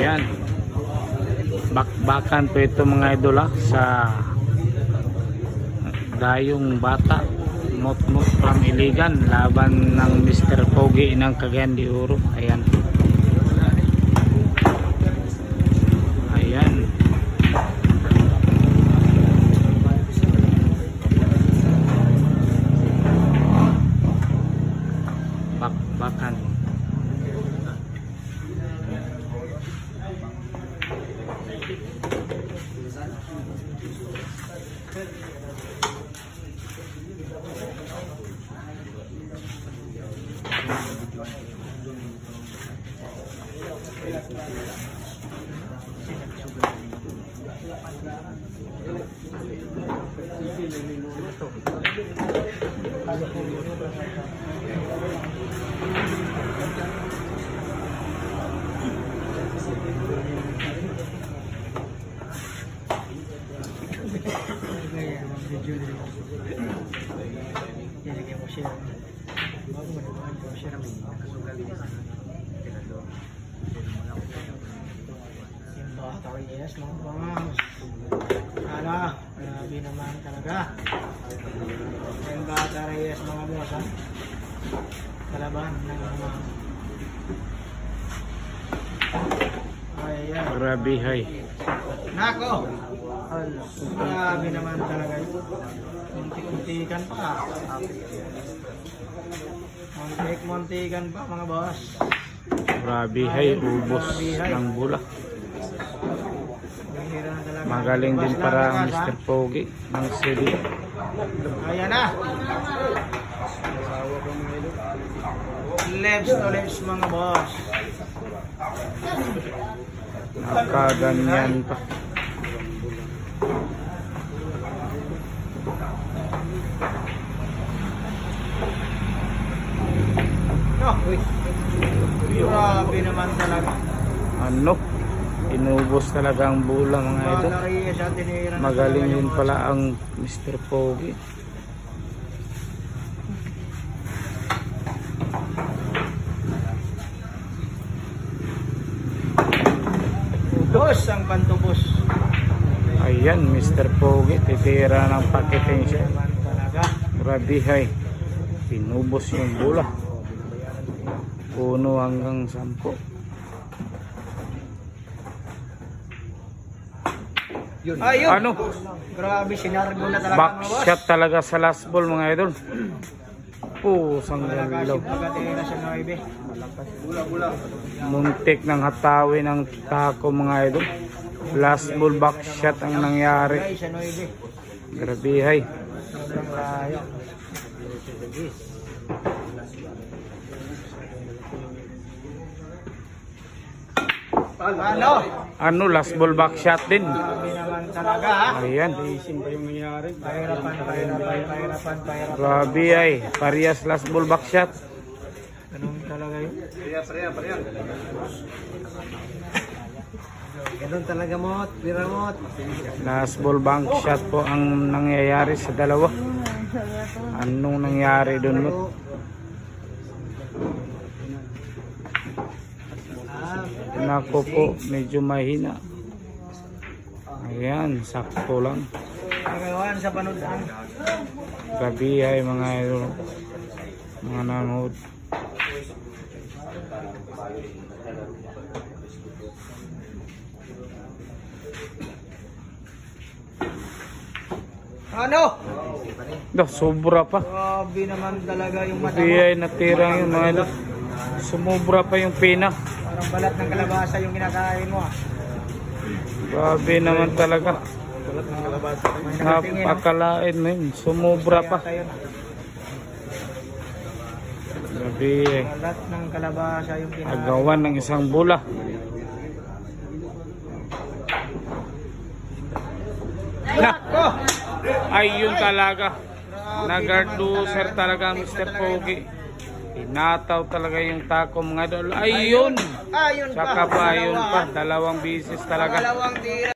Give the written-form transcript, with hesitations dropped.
Ayan. Bakbakan po ito mga idol sa Dayong Bata. Mot-mot from Iligan. Laban ng Mr. Pogi ng Cagayan de Oro. Ayan. Ayan. Bakbakan. Yes, mga boss. Grabe naman talaga. Yung bata Reyes mga boss ha. Kalaban ng mga ayan. Grabe hay. Nako. Grabe naman talaga. Muntik-muntikan pa. Muntik-muntikan pa mga boss. Grabe hay. Ubos ng bula. Magaling din para Mr. Pogi ng CD. Ayan na. Legs to legs mga boss. Nakaganyan pa. No, grabe naman talaga. Ano? Inubos talaga ang bula mga idol. Magaling din pala ang Mr. Pogi. Ubos ang pantubos. Ayan, Mr. Pogi. Titira ng pakiting siya. Grabe hay. Inubos yung bula. 1 hanggang 10. Ayun. Ano? Grabe, sinargo na talaga Back mga boss. shot talaga sa last ball mga idol. Sang galaw. Muntik ng hatawin ng tako mga idol. Last ball back shot ang nangyari. Grabe hay. Ano? Last ball back shot din. Ayan. Grabe ay. Parehas last ball back shot. Ganun talaga yun. Ganun talaga mot. Biramot. Last ball back shot po ang nangyayari sa dalawa. Anong nangyari doon mo? Nako po, medyo mahina. Ayan, sakto lang. Nagawan sa panudaan. Gabi ay mga idol, mga nanood. Ano? Sobra pa. Grabe naman talaga yung mata mo. Gabi ay natira yung mga idol. Sumubra pa yung pina. Parang balat ng kalabasa yung kinakain mo ah. Grabe naman talaga. Balat ng kalabasa. Napakalain mo yun. Sumubra pa. Grabe eh. Balat ng kalabasa yung kinakain. Agawan ng isang bula. Nako! Ayun talaga. Nag-guard loser talaga Mr. Pogi. Tinataw talaga yung tako mga idol. Ayun! Ayun pa. Saka pa, ayun pa. 2 bisis talaga. 2 tira.